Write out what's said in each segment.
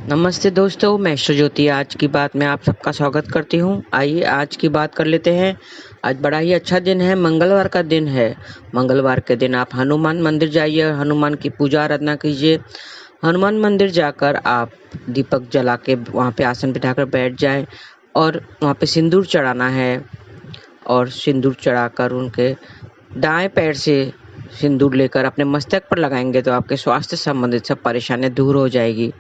नमस्ते दोस्तों, मैं ज्योति आज की बात में आप सबका स्वागत करती हूँ। आइए आज की बात कर लेते हैं। आज बड़ा ही अच्छा दिन है, मंगलवार का दिन है। मंगलवार के दिन आप हनुमान मंदिर जाइए, हनुमान की पूजा आराधना कीजिए। हनुमान मंदिर जाकर आप दीपक जला के वहाँ पे आसन बिठाकर बैठ जाएं और वहाँ पे सिंदूर चढ़ाना है। और सिंदूर चढ़ाकर उनके दाएं पैर से सिंदूर लेकर अपने मस्तक पर लगाएंगे तो आपके स्वास्थ्य संबंधित सब परेशानियां दूर हो जाएगी।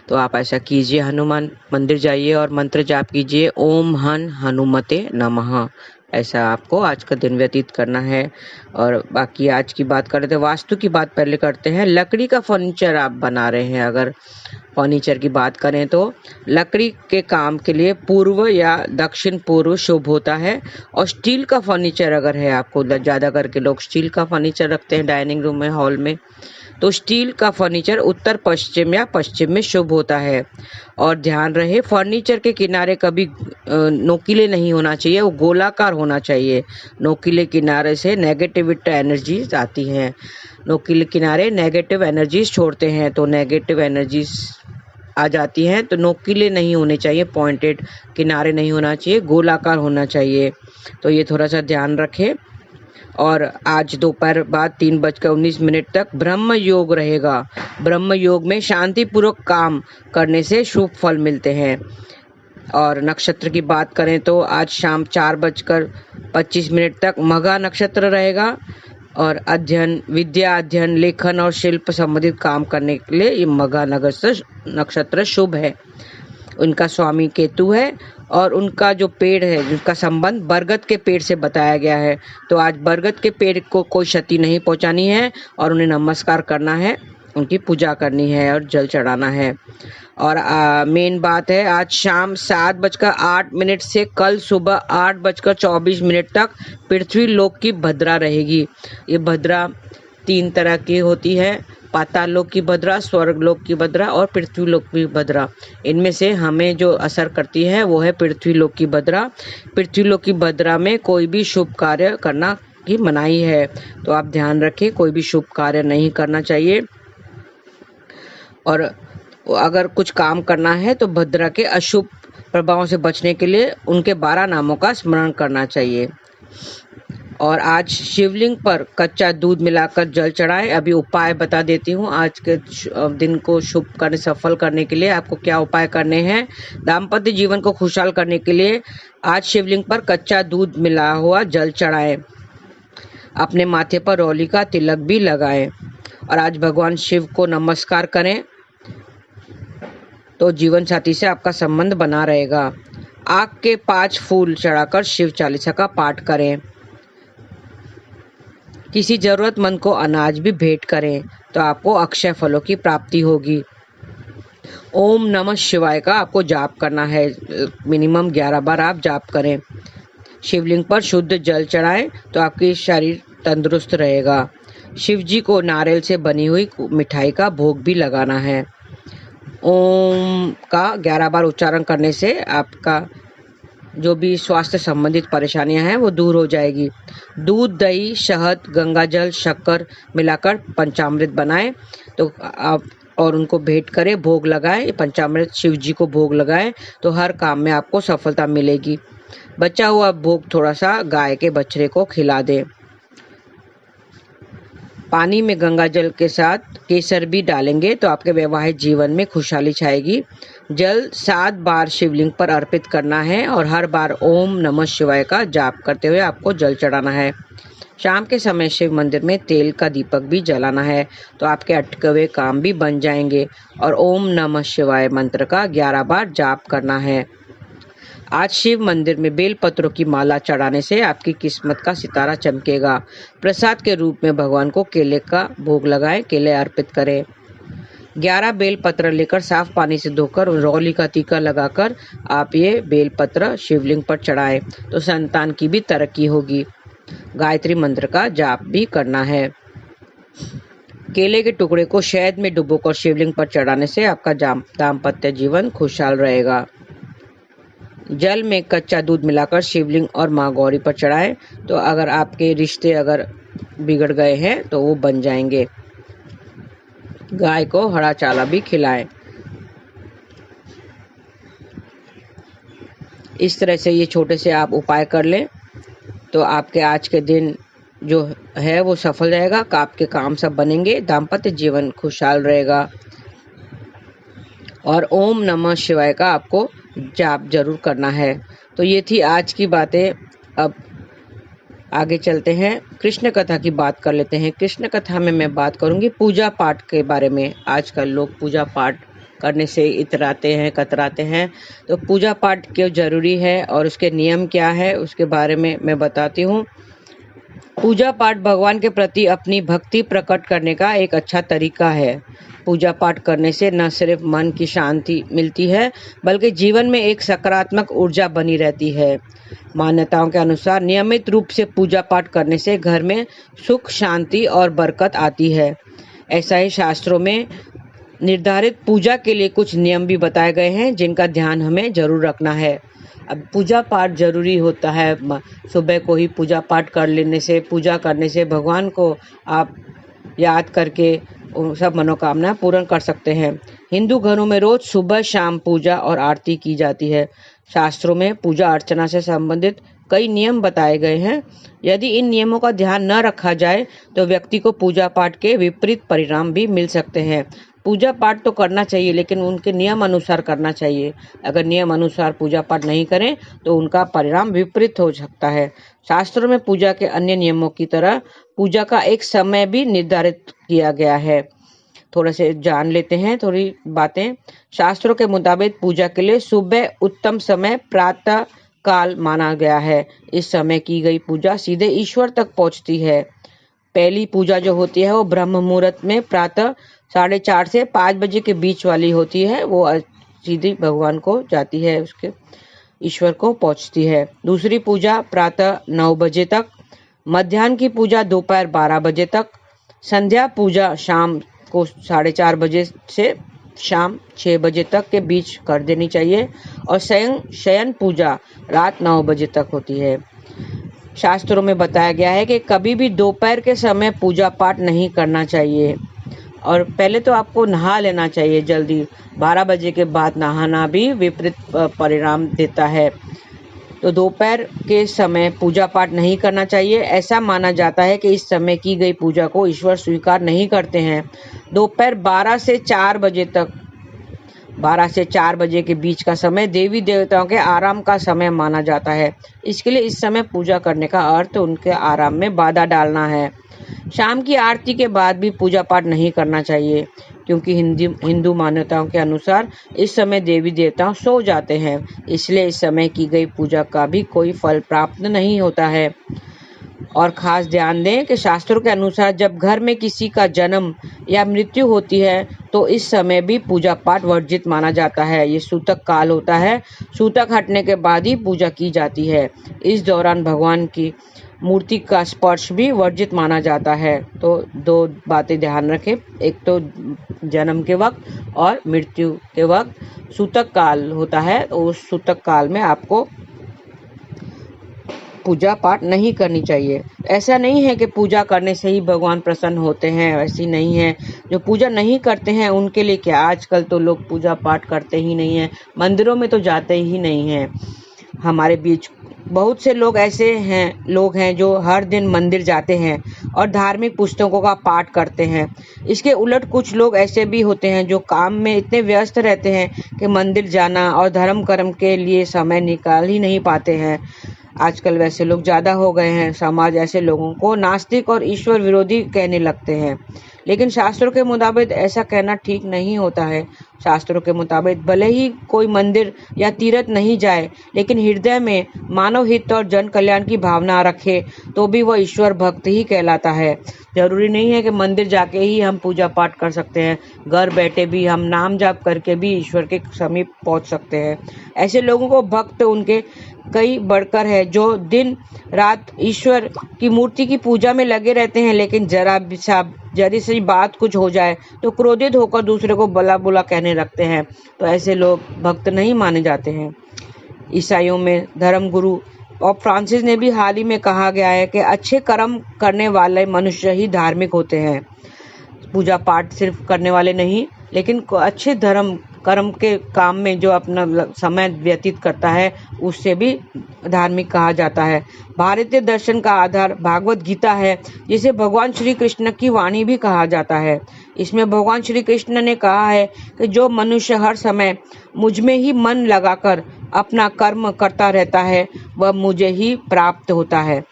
तो आप ऐसा कीजिए, हनुमान मंदिर जाइए और मंत्र जाप कीजिए, ओम हनुमते नमः। ऐसा आपको आज का दिन व्यतीत करना है। और बाकी आज की बात करें तो वास्तु की बात पहले करते हैं। लकड़ी का फर्नीचर आप बना रहे हैं, अगर फर्नीचर की बात करें तो लकड़ी के काम के लिए पूर्व या दक्षिण पूर्व शुभ होता है। और स्टील का फर्नीचर अगर है आपको, ज़्यादा करके लोग स्टील का फर्नीचर रखते हैं डाइनिंग रूम में, हॉल में, तो स्टील का फर्नीचर उत्तर पश्चिम या पश्चिम में शुभ होता है। और ध्यान रहे, फर्नीचर के किनारे कभी नोकीले नहीं होना चाहिए, वो गोलाकार होना चाहिए। नोकीले किनारे से नेगेटिविटी एनर्जीज आती हैं। नोकीले किनारे नेगेटिव एनर्जीज छोड़ते हैं, तो नेगेटिव एनर्जीज आ जाती हैं। तो नोकीले नहीं होने चाहिए, पॉइंटेड किनारे नहीं होना चाहिए, गोलाकार होना चाहिए। तो ये थोड़ा सा ध्यान रखें। और आज दोपहर बाद 3:19 तक ब्रह्म योग रहेगा। ब्रह्म योग में शांति पूर्वक काम करने से शुभ फल मिलते हैं। और नक्षत्र की बात करें तो आज शाम 4:25 तक मघा नक्षत्र रहेगा। और अध्ययन, विद्या अध्ययन, लेखन और शिल्प संबंधित काम करने के लिए ये मघा नक्षत्र शुभ है। उनका स्वामी केतु है और उनका जो पेड़ है, जिसका संबंध बरगद के पेड़ से बताया गया है। तो आज बरगद के पेड़ को कोई क्षति नहीं पहुंचानी है और उन्हें नमस्कार करना है, उनकी पूजा करनी है और जल चढ़ाना है। और मेन बात है, आज शाम 7:08 से कल सुबह 8:24 तक पृथ्वी लोक की भद्रा रहेगी। ये भद्रा 3 तरह की होती है, पाताल लोक की भद्रा, स्वर्ग लोक की भद्रा और पृथ्वी लोक की भद्रा। इनमें से हमें जो असर करती है वो है पृथ्वी लोक की भद्रा। पृथ्वी लोक की भद्रा में कोई भी शुभ कार्य करना की मनाही है, तो आप ध्यान रखें, कोई भी शुभ कार्य नहीं करना चाहिए। और अगर कुछ काम करना है तो भद्रा के अशुभ प्रभावों से बचने के लिए उनके 12 नामों का स्मरण करना चाहिए। और आज शिवलिंग पर कच्चा दूध मिलाकर जल चढ़ाएं। अभी उपाय बता देती हूँ, आज के दिन को शुभ करने, सफल करने के लिए आपको क्या उपाय करने हैं। दाम्पत्य जीवन को खुशहाल करने के लिए आज शिवलिंग पर कच्चा दूध मिला हुआ जल चढ़ाएं। अपने माथे पर रौली का तिलक भी लगाएं। और आज भगवान शिव को नमस्कार करें तो जीवन साथी से आपका संबंध बना रहेगा। आग के 5 फूल चढ़ाकर शिव चालीसा का पाठ करें। किसी जरूरतमंद को अनाज भी भेंट करें तो आपको अक्षय फलों की प्राप्ति होगी। ओम नमः शिवाय का आपको जाप करना है, मिनिमम 11 बार आप जाप करें। शिवलिंग पर शुद्ध जल चढ़ाएं तो आपकी शरीर तंदुरुस्त रहेगा। शिव जी को नारियल से बनी हुई मिठाई का भोग भी लगाना है। ओम का 11 बार उच्चारण करने से आपका जो भी स्वास्थ्य संबंधित परेशानियां हैं वो दूर हो जाएगी। दूध, दही, शहद, गंगाजल, शक्कर मिलाकर पंचामृत बनाएं तो आप और उनको भेंट करें, भोग लगाएं। पंचामृत शिव जी को भोग लगाएं तो हर काम में आपको सफलता मिलेगी। बचा हुआ भोग थोड़ा सा गाय के बछड़े को खिला दें। पानी में गंगाजल के साथ केसर भी डालेंगे तो आपके वैवाहिक जीवन में खुशहाली छाएगी। जल 7 बार शिवलिंग पर अर्पित करना है और हर बार ओम नमः शिवाय का जाप करते हुए आपको जल चढ़ाना है। शाम के समय शिव मंदिर में तेल का दीपक भी जलाना है तो आपके अटके हुए काम भी बन जाएंगे। और ओम नमः शिवाय मंत्र का 11 बार जाप करना है। आज शिव मंदिर में बेल पत्रों की माला चढ़ाने से आपकी किस्मत का सितारा चमकेगा। प्रसाद के रूप में भगवान को केले का भोग लगाएं, केले अर्पित करें। 11 बेल पत्र लेकर साफ पानी से धोकर रौली का टीका लगाकर आप ये बेल पत्र शिवलिंग पर चढ़ाएं तो संतान की भी तरक्की होगी। गायत्री मंत्र का जाप भी करना है। केले के टुकड़े को शहद में डुबोकर शिवलिंग पर चढ़ाने से आपका दाम्पत्य जीवन खुशहाल रहेगा। जल में कच्चा दूध मिलाकर शिवलिंग और माँ गौरी पर चढ़ाएं तो अगर आपके रिश्ते अगर बिगड़ गए हैं तो वो बन जाएंगे। गाय को हरा चारा भी खिलाएं। इस तरह से ये छोटे से आप उपाय कर लें तो आपके आज के दिन जो है वो सफल रहेगा, आपके काम सब बनेंगे, दाम्पत्य जीवन खुशहाल रहेगा। और ओम नमः शिवाय का आपको जाप जरूर करना है। तो ये थी आज की बातें। अब आगे चलते हैं, कृष्ण कथा की बात कर लेते हैं। कृष्ण कथा में मैं बात करूंगी पूजा पाठ के बारे में। आजकल लोग पूजा पाठ करने से इतराते हैं, कतराते हैं, तो पूजा पाठ क्यों जरूरी है और उसके नियम क्या है उसके बारे में मैं बताती हूँ। पूजा पाठ भगवान के प्रति अपनी भक्ति प्रकट करने का एक अच्छा तरीका है। पूजा पाठ करने से न सिर्फ मन की शांति मिलती है बल्कि जीवन में एक सकारात्मक ऊर्जा बनी रहती है। मान्यताओं के अनुसार नियमित रूप से पूजा पाठ करने से घर में सुख, शांति और बरकत आती है। ऐसा ही शास्त्रों में निर्धारित पूजा के लिए कुछ नियम भी बताए गए हैं जिनका ध्यान हमें जरूर रखना है। अब पूजा पाठ जरूरी होता है। सुबह को ही पूजा पाठ कर लेने से, पूजा करने से भगवान को आप याद करके सब मनोकामना पूर्ण कर सकते हैं। हिंदू घरों में रोज सुबह शाम पूजा और आरती की जाती है। शास्त्रों में पूजा अर्चना से संबंधित कई नियम बताए गए हैं। यदि इन नियमों का ध्यान न रखा जाए तो व्यक्ति को पूजा पाठ के विपरीत परिणाम भी मिल सकते हैं। पूजा पाठ तो करना चाहिए लेकिन उनके नियम अनुसार करना चाहिए। अगर नियम अनुसार पूजा पाठ नहीं करें तो उनका परिणाम विपरीत हो सकता है। शास्त्रों में पूजा के अन्य नियमों की तरह पूजा का एक समय भी निर्धारित किया गया है। थोड़ा से जान लेते हैं थोड़ी बातें। शास्त्रों के मुताबिक पूजा के लिए सुबह उत्तम समय प्रातः काल माना गया है। इस समय की गई पूजा सीधे ईश्वर तक पहुंचती है। पहली पूजा जो होती है वो ब्रह्म मुहूर्त में प्रातः 4:30 से 5 बजे के बीच वाली होती है। वो सीधी भगवान को जाती है, उसके ईश्वर को पहुंचती है। दूसरी पूजा प्रातः 9 बजे तक, मध्याह्न की पूजा दोपहर 12 बजे तक, संध्या पूजा शाम को 4:30 बजे से शाम 6 बजे तक के बीच कर देनी चाहिए और शयन पूजा रात 9 बजे तक होती है। शास्त्रों में बताया गया है कि कभी भी दोपहर के समय पूजा पाठ नहीं करना चाहिए और पहले तो आपको नहा लेना चाहिए जल्दी। 12 बजे के बाद नहाना भी विपरीत परिणाम देता है। तो दोपहर के समय पूजा पाठ नहीं करना चाहिए। ऐसा माना जाता है कि इस समय की गई पूजा को ईश्वर स्वीकार नहीं करते हैं। दोपहर 12 से 4 बजे तक, 12 से 4 बजे के बीच का समय देवी देवताओं के आराम का समय माना जाता है। इसके लिए इस समय पूजा करने का अर्थ उनके आराम में बाधा डालना है। शाम की आरती के बाद भी पूजा पाठ नहीं करना चाहिए क्योंकि हिंदू मान्यताओं के अनुसार इस समय देवी देवता सो जाते हैं, इसलिए इस समय की गई पूजा का भी कोई फल प्राप्त नहीं होता है। और खास ध्यान दें कि शास्त्रों के अनुसार जब घर में किसी का जन्म या मृत्यु होती है तो इस समय भी पूजा पाठ वर्जित माना जाता है। ये सूतक काल होता है। सूतक हटने के बाद ही पूजा की जाती है। इस दौरान भगवान की मूर्ति का स्पर्श भी वर्जित माना जाता है। तो दो बातें ध्यान रखें, एक तो जन्म के वक्त और मृत्यु के वक्त सूतक काल होता है, तो उस सूतक काल में आपको पूजा पाठ नहीं करनी चाहिए। ऐसा नहीं है कि पूजा करने से ही भगवान प्रसन्न होते हैं, ऐसी नहीं है। जो पूजा नहीं करते हैं उनके लिए क्या, आजकल तो लोग पूजा पाठ करते ही नहीं हैं, मंदिरों में तो जाते ही नहीं हैं। हमारे बीच बहुत से लोग ऐसे हैं जो हर दिन मंदिर जाते हैं और धार्मिक पुस्तकों का पाठ करते हैं। इसके उलट कुछ लोग ऐसे भी होते हैं जो काम में इतने व्यस्त रहते हैं कि मंदिर जाना और धर्म कर्म के लिए समय निकाल ही नहीं पाते हैं। आजकल वैसे लोग ज्यादा हो गए हैं। समाज ऐसे लोगों को नास्तिक और ईश्वर विरोधी कहने लगते हैं, लेकिन शास्त्रों के मुताबिक ऐसा कहना ठीक नहीं होता है। शास्त्रों के मुताबिक भले ही कोई मंदिर या तीर्थ नहीं जाए, लेकिन हृदय में मानव हित और जन कल्याण की भावना रखे तो भी वह ईश्वर भक्त ही कहलाता है। जरूरी नहीं है कि मंदिर जाके ही हम पूजा पाठ कर सकते हैं, घर बैठे भी हम नाम जाप करके भी ईश्वर के समीप पहुंच सकते हैं। ऐसे लोगों को भक्त उनके कई बढ़कर है जो दिन रात ईश्वर की मूर्ति की पूजा में लगे रहते हैं, लेकिन जरा सी बात कुछ हो जाए तो क्रोधित होकर दूसरे को भला बुरा कहने लगते हैं। तो ऐसे लोग भक्त नहीं माने जाते हैं। ईसाइयों में धर्म गुरु और फ्रांसिस ने भी हाल ही में कहा गया है कि अच्छे कर्म करने वाले मनुष्य ही धार्मिक होते हैं। पूजा पाठ सिर्फ करने वाले नहीं, लेकिन अच्छे धर्म कर्म के काम में जो अपना समय व्यतीत करता है उससे भी धार्मिक कहा जाता है। भारतीय दर्शन का आधार भागवत गीता है, जिसे भगवान श्री कृष्ण की वाणी भी कहा जाता है। इसमें भगवान श्री कृष्ण ने कहा है कि जो मनुष्य हर समय मुझ में ही मन लगाकर अपना कर्म करता रहता है वह मुझे ही प्राप्त होता है।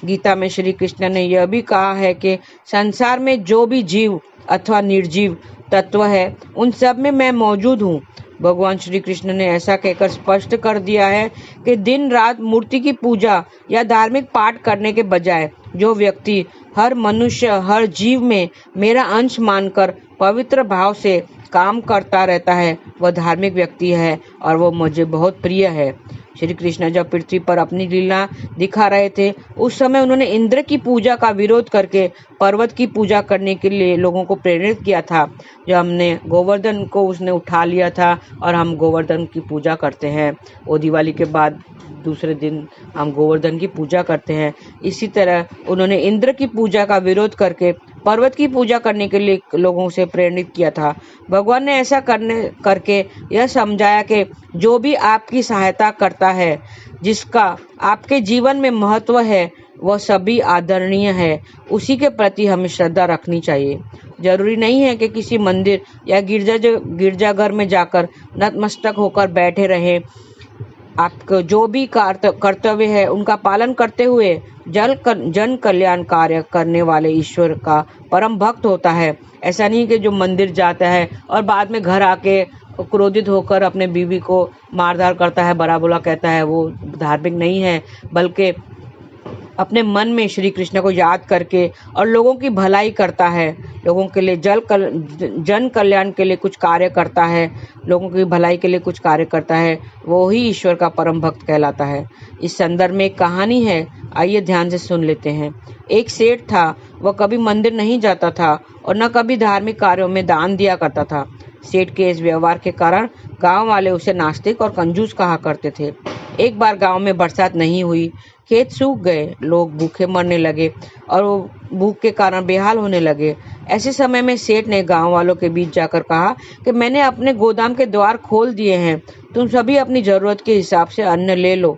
गीता में श्री कृष्ण ने यह भी कहा है कि संसार में जो भी जीव अथवा निर्जीव तत्व है उन सब में मैं मौजूद हूँ। भगवान श्री कृष्ण ने ऐसा कहकर स्पष्ट कर दिया है कि दिन रात मूर्ति की पूजा या धार्मिक पाठ करने के बजाय जो व्यक्ति हर मनुष्य हर जीव में मेरा अंश मानकर पवित्र भाव से काम करता रहता है वह धार्मिक व्यक्ति है और वो मुझे बहुत प्रिय है। श्री कृष्ण जब पृथ्वी पर अपनी लीला दिखा रहे थे उस समय उन्होंने इंद्र की पूजा का विरोध करके पर्वत की पूजा करने के लिए लोगों को प्रेरित किया था। जब हमने गोवर्धन को उसने उठा लिया था और हम गोवर्धन की पूजा करते हैं, वो दिवाली के बाद दूसरे दिन हम गोवर्धन की पूजा करते हैं। इसी तरह उन्होंने इंद्र की पूजा का विरोध करके पर्वत की पूजा करने के लिए लोगों से प्रेरित किया था। भगवान ने ऐसा करके यह समझाया कि जो भी आपकी सहायता करता है, जिसका आपके जीवन में महत्व है, वह सभी आदरणीय है, उसी के प्रति हमें श्रद्धा रखनी चाहिए। जरूरी नहीं है कि किसी मंदिर या गिरजाघर में जाकर नतमस्तक होकर बैठे रहें। आपको जो भी कर्तव्य है उनका पालन करते हुए जन कल्याण कार्य करने वाले ईश्वर का परम भक्त होता है। ऐसा नहीं कि जो मंदिर जाता है और बाद में घर आके क्रोधित होकर अपने बीवी को मारधार करता है, बड़ा बुरा कहता है, वो धार्मिक नहीं है, बल्कि अपने मन में श्री कृष्ण को याद करके और लोगों की भलाई करता है, लोगों के लिए जन कल्याण के लिए कुछ कार्य करता है, लोगों की भलाई के लिए कुछ कार्य करता है, वो ही ईश्वर का परम भक्त कहलाता है। इस संदर्भ में एक कहानी है, आइए ध्यान से सुन लेते हैं। एक सेठ था, वह कभी मंदिर नहीं जाता था और न कभी धार्मिक कार्यों में दान दिया करता था। सेठ के इस व्यवहार के कारण गांव वाले उसे नास्तिक और कंजूस कहा करते थे। एक बार गांव में बरसात नहीं हुई, खेत सूख गए, लोग भूखे मरने लगे और वो भूख के कारण बेहाल होने लगे। ऐसे समय में सेठ ने गांव वालों के बीच जाकर कहा कि मैंने अपने गोदाम के द्वार खोल दिए हैं, तुम सभी अपनी जरूरत के हिसाब से अन्न ले लो।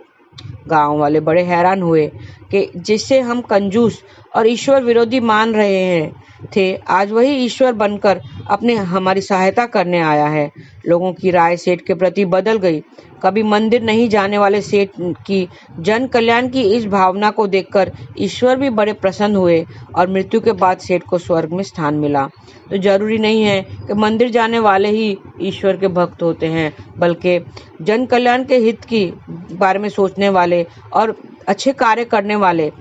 गांव वाले बड़े हैरान हुए कि जिससे हम कंजूस और ईश्वर विरोधी मान रहे थे, आज वही ईश्वर बनकर हमारी सहायता करने आया है। लोगों की राय सेठ के प्रति बदल गई। कभी मंदिर नहीं जाने वाले सेठ की जन कल्याण की इस भावना को देखकर ईश्वर भी बड़े प्रसन्न हुए और मृत्यु के बाद सेठ को स्वर्ग में स्थान मिला। तो जरूरी नहीं है कि मंदिर जाने वाले ही ईश्वर के भक्त होते हैं, बल्कि जन कल्याण के हित की बारे में सोचने वाले और अच्छे कार्य करने वाले,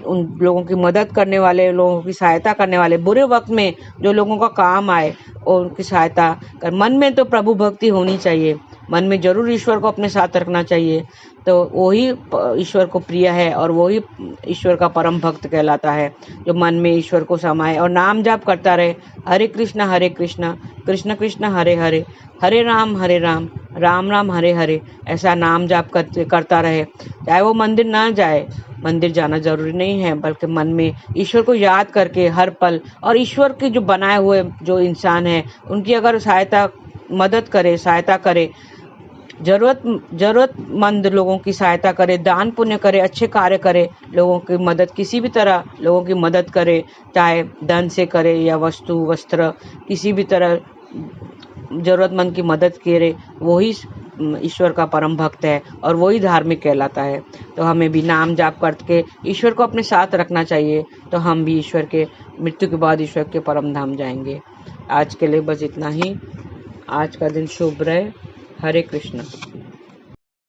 उन लोगों की मदद करने वाले, लोगों की सहायता करने वाले, बुरे वक्त में जो लोगों का काम आए और उनकी सहायता कर। मन में तो प्रभु भक्ति होनी चाहिए, मन में जरूर ईश्वर को अपने साथ रखना चाहिए, तो वही ईश्वर को प्रिय है और वही ईश्वर का परम भक्त कहलाता है, जो मन में ईश्वर को समाये और नाम जाप करता रहे, हरे कृष्ण कृष्ण कृष्ण हरे हरे, हरे राम राम राम हरे हरे, ऐसा नाम जाप करता रहे। चाहे वो मंदिर ना जाए, मंदिर जाना जरूरी नहीं है, बल्कि मन में ईश्वर को याद करके हर पल, और ईश्वर के जो बनाए हुए जो इंसान है उनकी अगर सहायता करे, जरूरतमंद लोगों की सहायता करे, दान पुण्य करे, अच्छे कार्य करे, लोगों की मदद, किसी भी तरह लोगों की मदद करे, चाहे धन से करे या वस्तु वस्त्र, किसी भी तरह जरूरतमंद की मदद करे, वही ईश्वर का परम भक्त है और वही धार्मिक कहलाता है। तो हमें भी नाम जाप करके ईश्वर को अपने साथ रखना चाहिए, तो हम भी ईश्वर के मृत्यु के बाद ईश्वर के परम धाम जाएंगे। आज के लिए बस इतना ही। आज का दिन शुभ रहे। हरे कृष्ण।